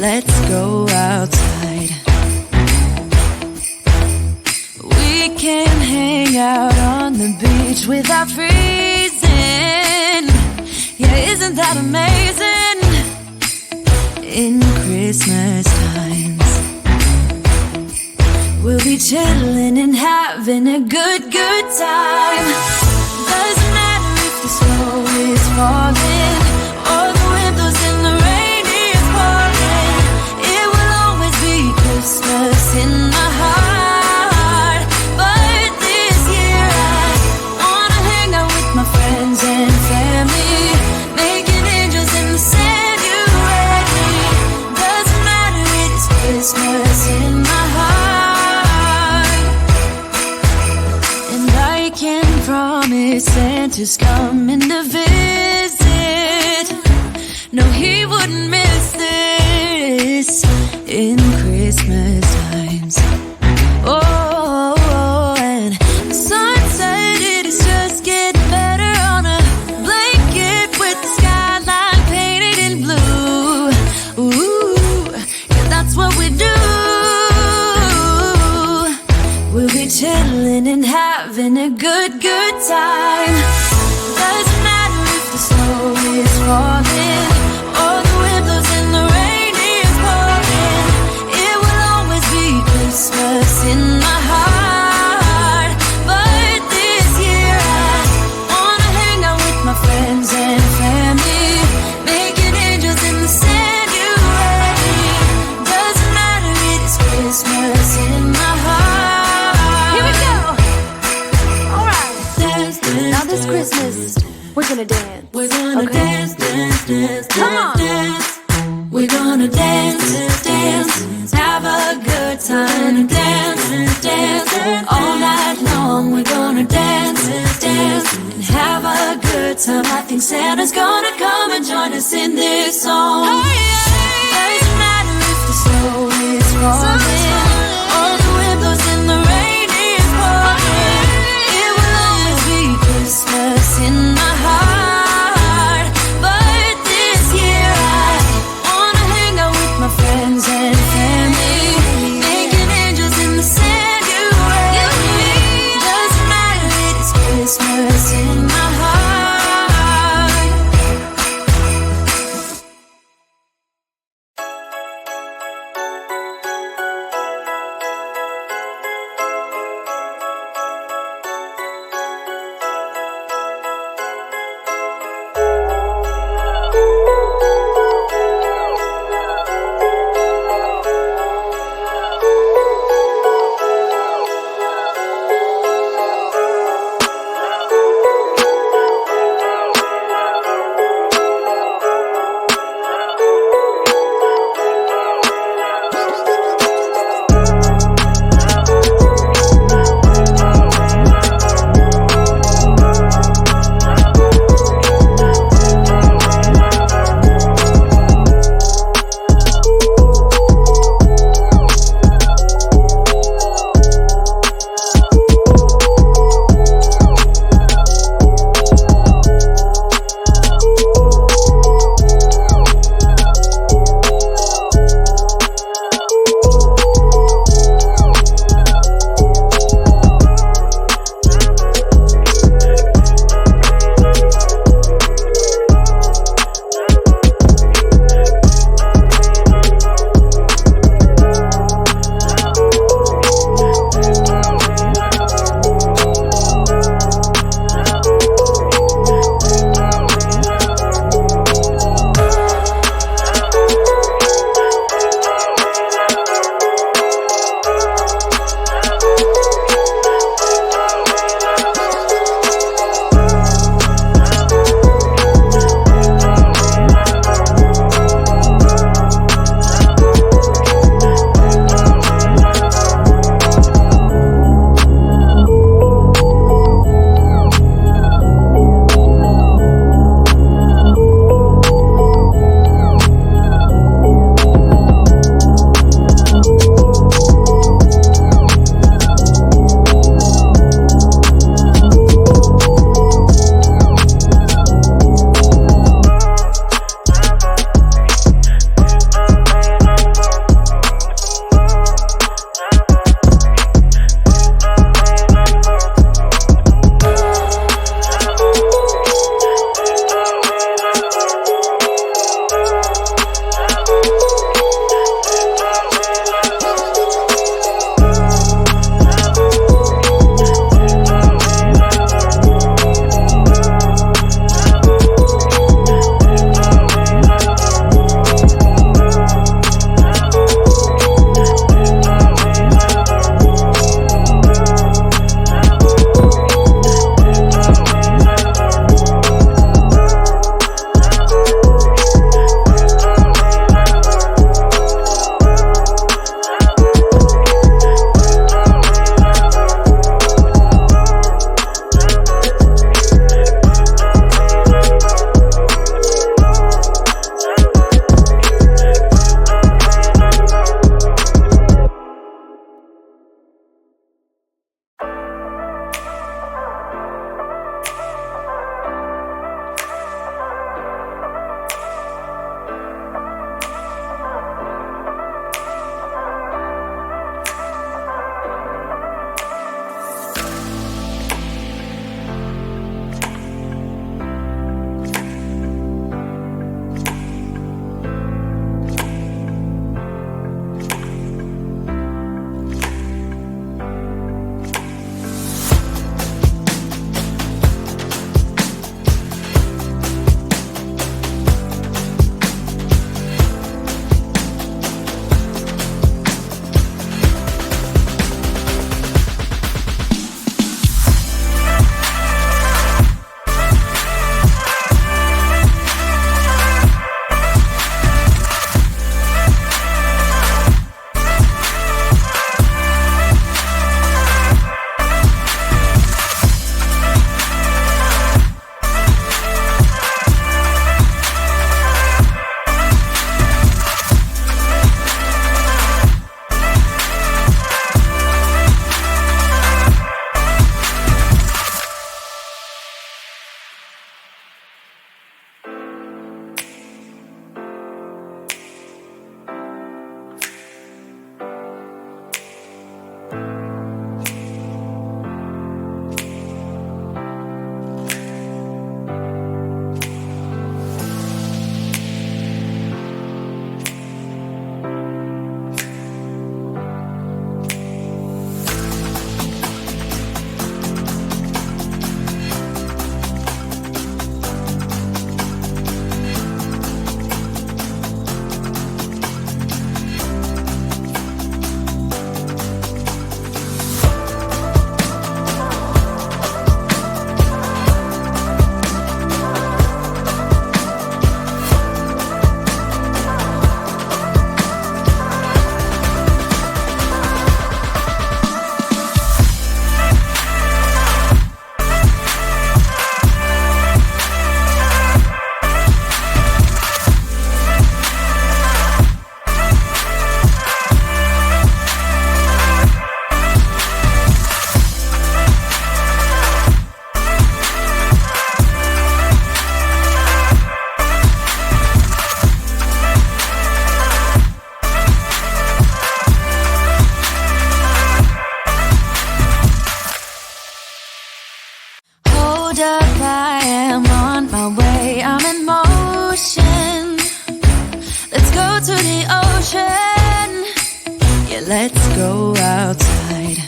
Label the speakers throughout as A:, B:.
A: Let's go outside. We can hang out on the beach without freezing. Yeah, isn't that amazing? In Christmas times, we'll be chilling and having a good time. Doesn't matter if the snow is falling or the wind blows and the rain is pouring. It will always be Christmas in my heart. But this year I wanna hang out with my friends and family, making angels in the sand. You and me. Doesn't matter, it's Christmas in my heart. And I can promise Santa's coming to visit. No, he wouldn't miss this in Christmas times. Oh, and the sun said it is just getting better on a blanket with the skyline painted in blue. Ooh, yeah, that's what we do. We'll be chilling and having a good time. Doesn't matter if the snow is falling or the wind blows and the rain is pouring. It will always be Christmas in my heart. But this year I wanna hang out with my friends and family, making angels in the sand. You and me. Doesn't matter, it's Christmas in my heart. Here we go. All right. Dance, dance, now this Christmas, we're gonna dance. We're gonna dance, dance, dance, come on. Dance. We're gonna dance, dance, have a good time. Dance, dance, all night long. We're gonna dance, dance, and have a good time. I think Santa's gonna come and join us in this song. Doesn't matter if the snow is falling or the wind blows and the rain is pouring. It will always be Christmas in my heart. But this year I wanna hang out with my friends and family, making angels in the sand. You and me. Doesn't matter, it's Christmas in my heart. let's go outside.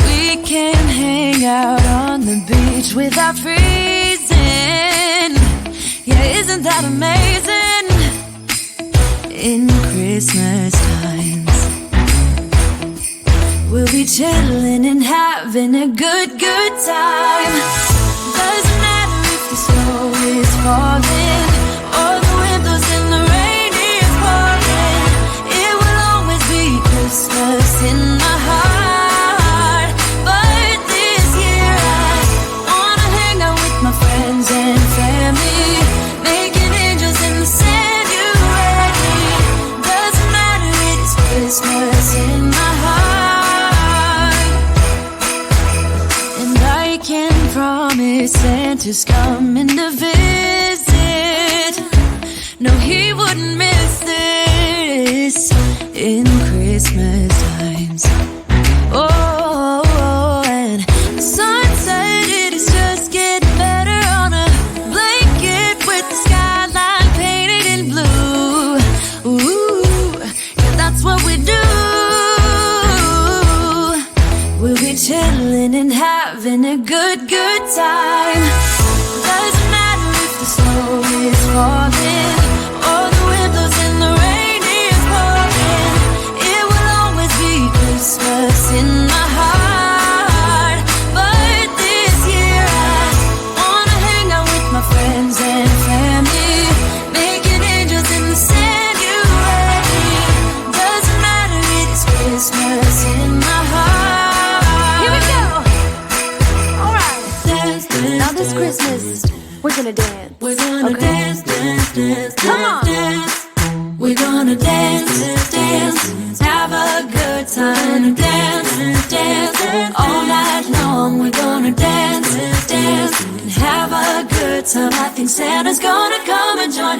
A: We can hang out on the beach without freezing. Yeah, isn't that amazing? In Christmas times, we'll be chilling and having a good time. Doesn't matter if the snow is falling or the wind blows and the rain is pouring. It will always be Christmas in my heart. But this year I wanna hang out with my friends and family, making angels in the sand. You ready? Doesn't matter, it is Christmas in my heart. And I can promise Santa's coming to visit. No, he wouldn't miss this in Christmas times. Oh, and the sun said it is just getting better on a blanket with the skyline painted in blue. Ooh, yeah, that's what we do. We'll be chilling and having a good time. Doesn't matter if the snow is falling or the wind blows and the rain is pouring. It will always be Christmas in my heart. But this year I wanna hang out with my friends and family, making angels in the sand. You ready? Doesn't matter, it is Christmas in my heart.
B: Here we go. All right.
A: Dance, dance,
B: Now this
A: dance.
B: Christmas, we're gonna dance.
A: We're gonna
B: Okay.
A: dance, dance, dance,
B: Come on.
A: dance. We're gonna dance, dance, have a good time. Dance, dance, all night long. We're gonna dance, dance, and have a good time. I think Santa's gonna come and join